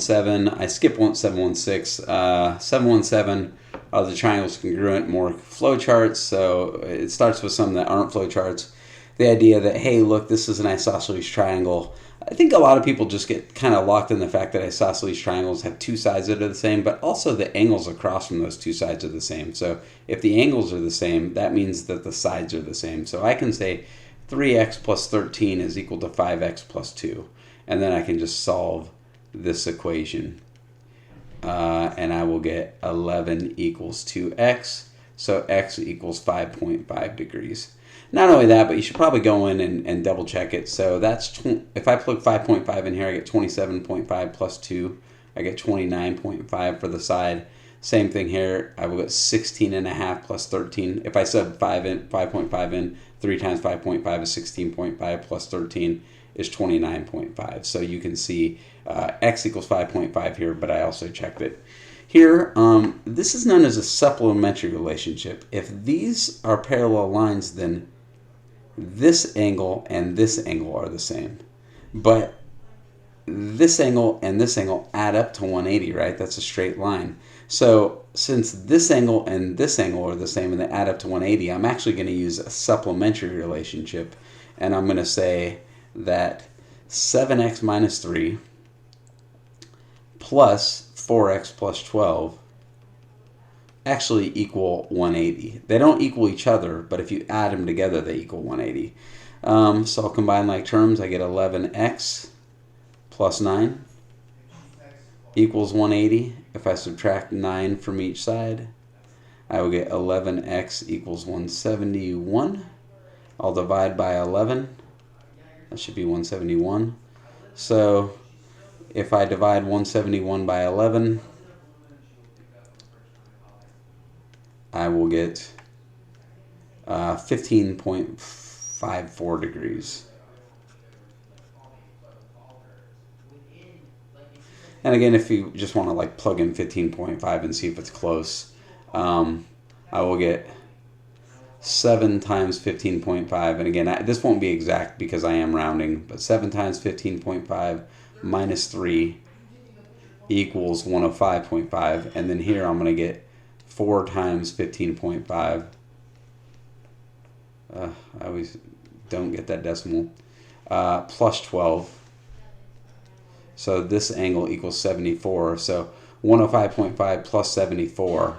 717. I skip 716. 717 are the triangles congruent more flowcharts. So it starts with some that aren't flowcharts. The idea that, hey, look, this is an isosceles triangle. I think a lot of people just get kind of locked in the fact that isosceles triangles have two sides that are the same, but also the angles across from those two sides are the same. So if the angles are the same, that means that the sides are the same. So I can say 3x plus 13 is equal to 5x plus 2. And then I can just solve this equation. And I will get 11 equals 2x. So x equals 5.5 degrees. Not only that, but you should probably go in and double check it. So that's, if I plug 5.5 in here, I get 27.5 plus 2. I get 29.5 for the side. Same thing here. I will get 16.5 plus 13. If I sub 5.5 in, 3 times 5.5 is 16.5 plus 13 is 29.5. So you can see x equals 5.5 here, but I also checked it. Here, this is known as a supplementary relationship. If these are parallel lines, then this angle and this angle are the same. But this angle and this angle add up to 180, right? That's a straight line. So since this angle and this angle are the same and they add up to 180, I'm actually going to use a supplementary relationship. And I'm going to say that 7x minus 3 plus 4x plus 12 actually equal 180. They don't equal each other, but if you add them together, they equal 180. So I'll combine like terms. I get 11x plus 9 equals 180. If I subtract 9 from each side, I will get 11x equals 171. I'll divide by 11. That should be 171. So if I divide 171 by 11, I will get 15.54 degrees. And again, if you just want to like plug in 15.5 and see if it's close, I will get 7 times 15.5. And again, this won't be exact because I am rounding, but 7 times 15.5 minus 3 equals 105.5. And then here I'm going to get 4 times 15.5. I always don't get that decimal. Plus 12. So this angle equals 74. So 105.5 plus 74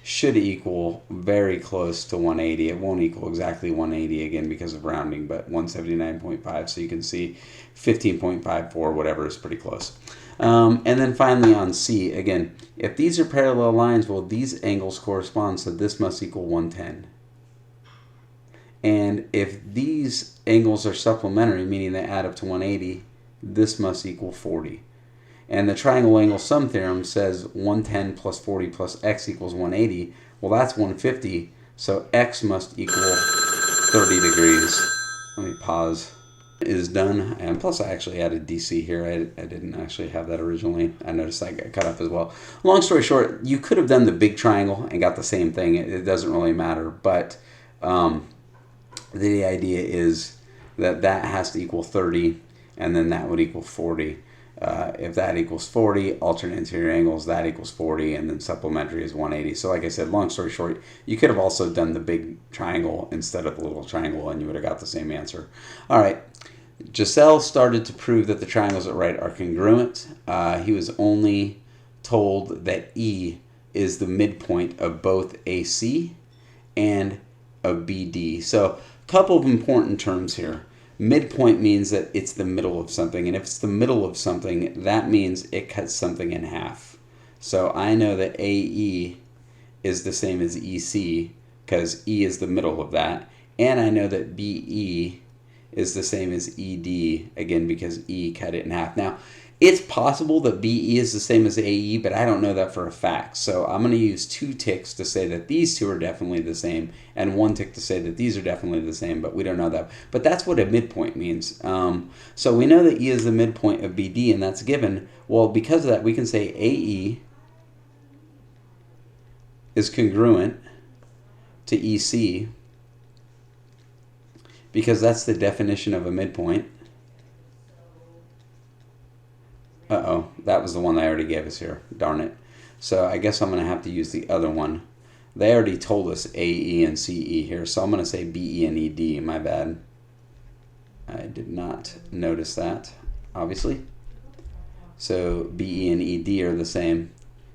should equal very close to 180. It won't equal exactly 180 again because of rounding, but 179.5. So you can see 15.54, whatever, is pretty close. And then finally on C, again, if these are parallel lines, well, these angles correspond, so this must equal 110. And if these angles are supplementary, meaning they add up to 180, this must equal 40. And the triangle angle sum theorem says 110 plus 40 plus x equals 180. Well, that's 150, so x must equal 30 degrees. Let me pause. It is done, and plus I actually added DC here. I didn't actually have that originally. I noticed I got cut off as well. Long story short, you could have done the big triangle and got the same thing. It doesn't really matter, but the idea is that that has to equal 30, and then that would equal 40. If that equals 40, alternate interior angles, that equals 40, and then supplementary is 180. So like I said, long story short, you could have also done the big triangle instead of the little triangle, and you would have got the same answer. All right. Giselle started to prove that the triangles at right are congruent. He was only told that E is the midpoint of both AC and of BD. So a couple of important terms here. Midpoint means that it's the middle of something, and if it's the middle of something, that means it cuts something in half. So I know that AE is the same as EC because E is the middle of that, and I know that BE is the same as ED, again, because E cut it in half. Now, it's possible that BE is the same as AE, but I don't know that for a fact. So I'm going to use 2 ticks to say that these two are definitely the same, and 1 tick to say that these are definitely the same, but we don't know that. But that's what a midpoint means. So we know that E is the midpoint of BD, and that's given. Well, because of that, we can say AE is congruent to EC, because that's the definition of a midpoint. Uh-oh, that was the one they already gave us here. Darn it. So I guess I'm going to have to use the other one. They already told us A, E, and C, E here, so I'm going to say B, E, and E, D. My bad. I did not notice that, obviously. So B, E, and E, D are the same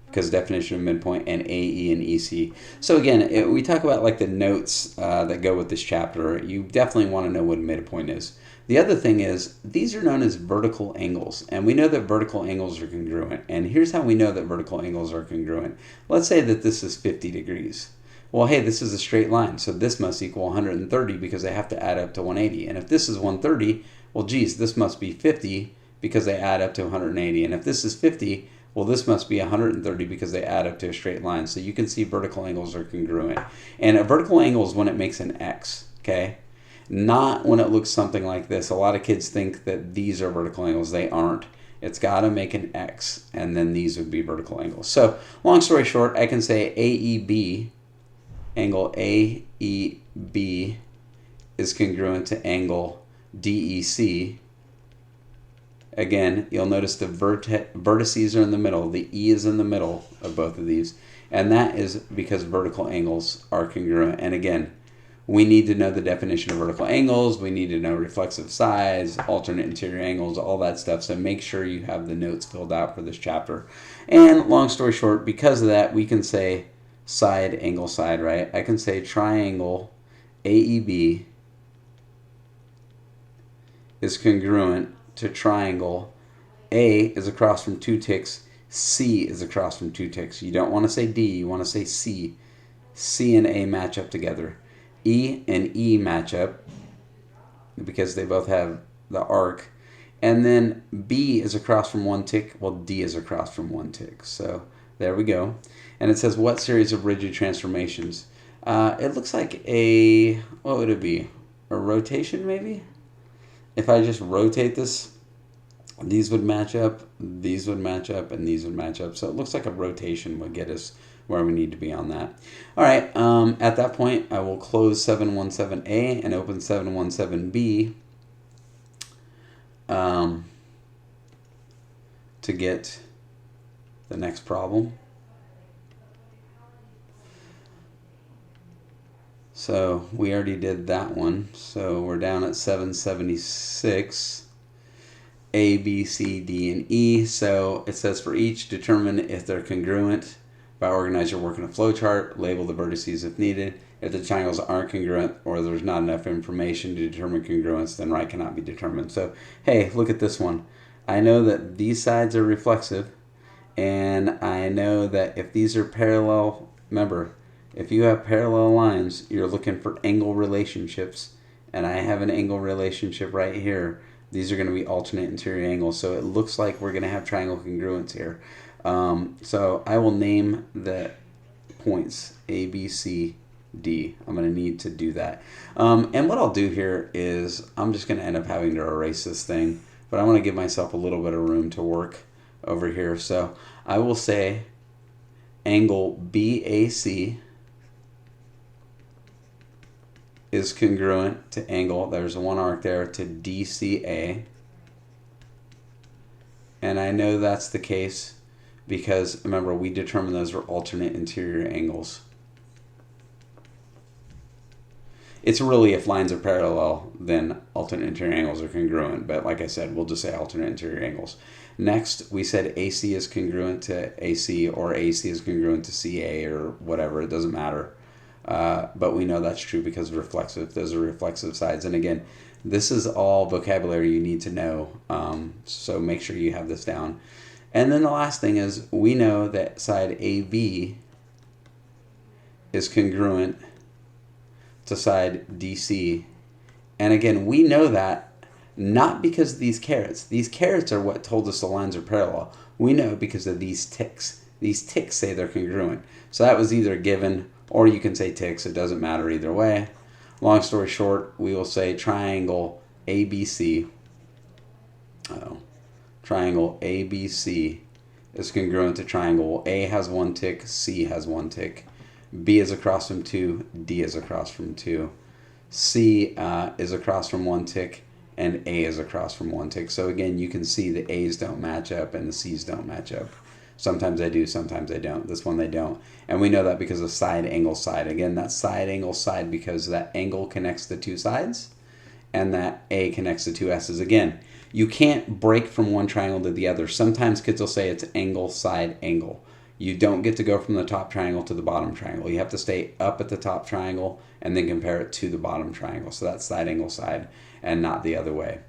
because definition of midpoint, and A, E, and E, C. So again, we talk about like the notes that go with this chapter. You definitely want to know what midpoint is. The other thing is, these are known as vertical angles, and we know that vertical angles are congruent. And here's how we know that vertical angles are congruent. Let's say that this is 50 degrees. Well, hey, this is a straight line, so this must equal 130 because they have to add up to 180. And if this is 130, well, geez, this must be 50 because they add up to 180. And if this is 50, well, this must be 130 because they add up to a straight line. So you can see vertical angles are congruent. And a vertical angle is when it makes an X, okay? Not when it looks something like this. A lot of kids think that these are vertical angles. They aren't. It's got to make an X, and then these would be vertical angles. So long story short, I can say AEB, angle AEB is congruent to angle DEC. Again, you'll notice the vertices are in the middle. The E is in the middle of both of these. And that is because vertical angles are congruent. And again, we need to know the definition of vertical angles. We need to know reflexive sides, alternate interior angles, all that stuff. So make sure you have the notes filled out for this chapter. And long story short, because of that, we can say side, angle, side, right? I can say triangle AEB is congruent to triangle A is across from 2 ticks, C is across from 2 ticks. You don't want to say D, you want to say C. C and A match up together. E and E match up because they both have the arc. And then B is across from 1 tick, well, D is across from 1 tick. So there we go. And it says, what series of rigid transformations? It looks like a, what would it be? A rotation maybe? If I just rotate this, these would match up, these would match up, and these would match up. So it looks like a rotation would get us where we need to be on that. All right, at that point, I will close 717A and open 717B to get the next problem. So we already did that one. So we're down at 776. A, B, C, D, and E. So it says for each, determine if they're congruent by organize your work in a flowchart, label the vertices if needed. If the triangles aren't congruent or there's not enough information to determine congruence, then right cannot be determined. So, hey, look at this one. I know that these sides are reflexive, and I know that if these are parallel, remember, if you have parallel lines, you're looking for angle relationships, and I have an angle relationship right here. These are going to be alternate interior angles, so it looks like we're going to have triangle congruence here. So I will name the points A, B, C, D. I'm going to need to do that. And what I'll do here is I'm just going to end up having to erase this thing, but I want to give myself a little bit of room to work over here. So I will say angle BAC is congruent to angle, there's one arc there, to DCA. And I know that's the case because, remember, we determined those were alternate interior angles. It's really, if lines are parallel, then alternate interior angles are congruent. But like I said, we'll just say alternate interior angles. Next, we said AC is congruent to AC, or AC is congruent to CA, or whatever. It doesn't matter. But we know that's true because of reflexive. Those are reflexive sides. And again, this is all vocabulary you need to know. So make sure you have this down. And then the last thing is, we know that side AB is congruent to side DC. And again, we know that not because of these carets. These carets are what told us the lines are parallel. We know because of these ticks. These ticks say they're congruent. So that was either given, or you can say ticks. It doesn't matter either way. Long story short, we will say triangle ABC. Triangle ABC is congruent to triangle. A has 1 tick, C has 1 tick. B is across from 2, D is across from 2. C is across from 1 tick, and A is across from 1 tick. So again, you can see the A's don't match up and the C's don't match up. Sometimes I do, sometimes I don't. This one they don't. And we know that because of side, angle, side. Again, that's side, angle, side because that angle connects the two sides and that A connects the two S's. Again, you can't break from one triangle to the other. Sometimes kids will say it's angle, side, angle. You don't get to go from the top triangle to the bottom triangle. You have to stay up at the top triangle and then compare it to the bottom triangle. So that's side, angle, side, and not the other way.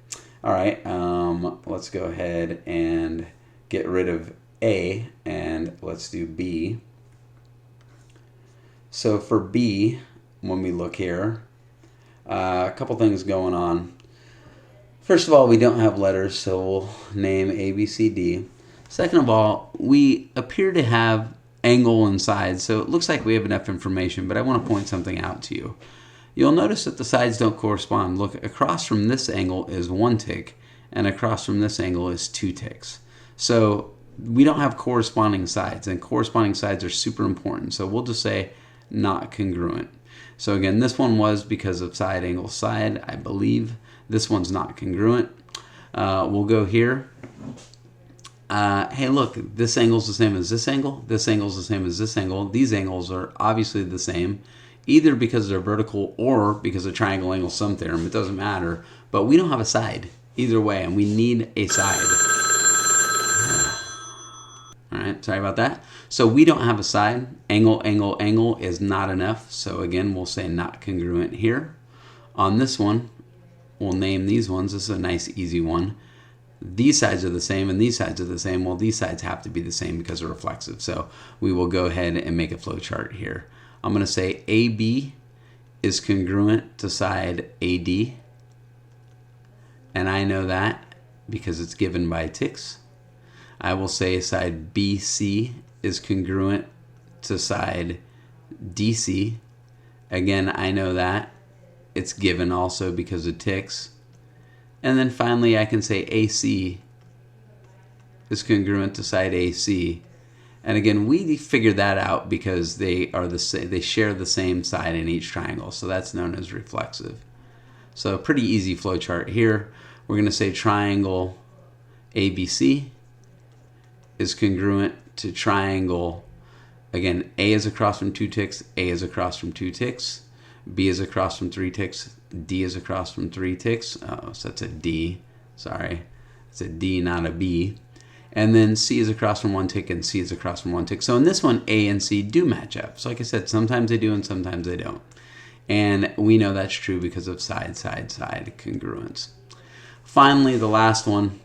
All right, let's go ahead and get rid of A and let's do B. So for B, when we look here, a couple things going on. First of all, we don't have letters, so we'll name A, B, C, D. Second of all, we appear to have angle and sides, so it looks like we have enough information, but I want to point something out to you. You'll notice that the sides don't correspond. Look, across from this angle is 1 tick, and across from this angle is 2 ticks. So we don't have corresponding sides, and corresponding sides are super important. So we'll just say not congruent. So again, this one was because of side, angle, side, I believe. This one's not congruent. We'll go here. Hey, look, this angle's the same as this angle. This angle's the same as this angle. These angles are obviously the same, either because they're vertical or because of triangle angle sum theorem. It doesn't matter. But we don't have a side either way, and we need a side. All right, sorry about that. So we don't have a side. Angle, angle, angle is not enough. So again, we'll say not congruent here. On this one, we'll name these ones. This is a nice, easy one. These sides are the same and these sides are the same. Well, these sides have to be the same because they're reflexive. So we will go ahead and make a flow chart here. I'm going to say AB is congruent to side AD. And I know that because it's given by ticks. I will say side BC is congruent to side DC. Again, I know that. It's given also because of ticks. And then finally, I can say AC is congruent to side AC. And again, we figured that out because they are the same, they share the same side in each triangle. So that's known as reflexive. So pretty easy flow chart here. We're going to say triangle ABC is congruent to triangle. Again, A is across from 2 ticks, A is across from 2 ticks, B is across from 3 ticks, D is across from 3 ticks. Oh, so that's a D. Sorry. It's a D, not a B. And then C is across from 1 tick and C is across from 1 tick. So in this one, A and C do match up. So like I said, sometimes they do and sometimes they don't. And we know that's true because of side, side, side congruence. Finally, the last one,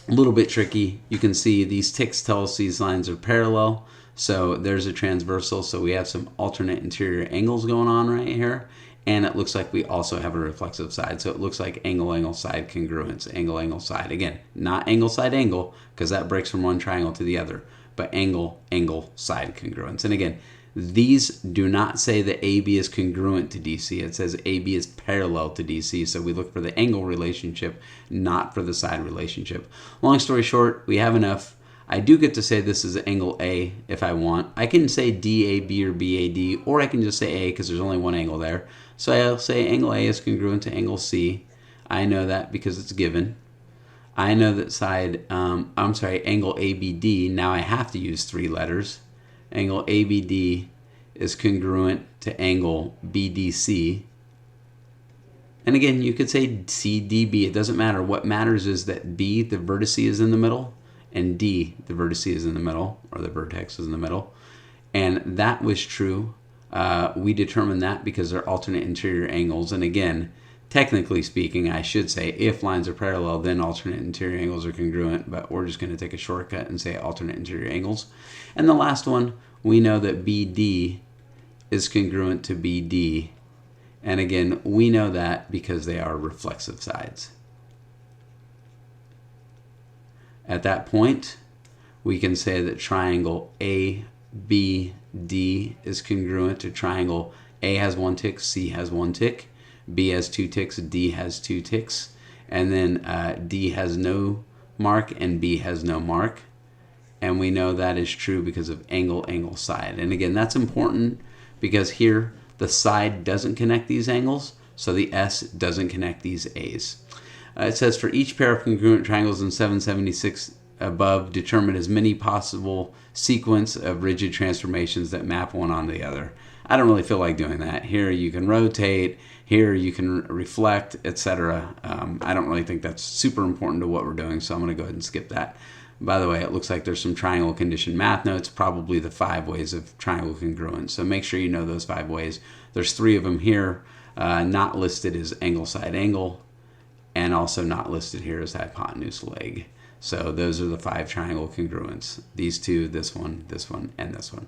a little bit tricky. You can see these ticks tell us these lines are parallel. So there's a transversal. So we have some alternate interior angles going on right here. And it looks like we also have a reflexive side. So it looks like angle, angle, side congruence, angle, angle, side. Again, not angle, side, angle, because that breaks from one triangle to the other, but angle, angle, side congruence. And again, these do not say that AB is congruent to DC. It says AB is parallel to DC. So we look for the angle relationship, not for the side relationship. Long story short, we have enough. I do get to say this is angle A if I want. I can say DAB or BAD, or I can just say A because there's only one angle there. So I'll say angle A is congruent to angle C. I know that because it's given. I know that angle ABD, now I have to use 3 letters. Angle ABD is congruent to angle BDC. And again, you could say CDB. It doesn't matter. What matters is that B, the vertex is in the middle, and D, the vertex is in the middle, or the vertex is in the middle. And that was true. We determined that because they're alternate interior angles. And again, technically speaking, I should say if lines are parallel, then alternate interior angles are congruent. But we're just going to take a shortcut and say alternate interior angles. And the last one, we know that BD is congruent to BD. And again, we know that because they are reflexive sides. At that point, we can say that triangle ABD is congruent to triangle A has 1 tick, C has 1 tick, B has 2 ticks, D has 2 ticks, and then D has no mark and B has no mark. And we know that is true because of angle, angle, side. And again, that's important because here the side doesn't connect these angles, so the S doesn't connect these A's. It says for each pair of congruent triangles in 776 above, determine as many possible sequence of rigid transformations that map one onto the other. I don't really feel like doing that. Here you can rotate, here you can reflect, etc. I don't really think that's super important to what we're doing, so I'm going to go ahead and skip that. By the way, it looks like there's some triangle condition math notes, probably the 5 ways of triangle congruence. So make sure you know those 5 ways. There's 3 of them here. Not listed is angle side angle, and also not listed here is hypotenuse leg. So those are the 5 triangle congruents. These 2, this one, and this one.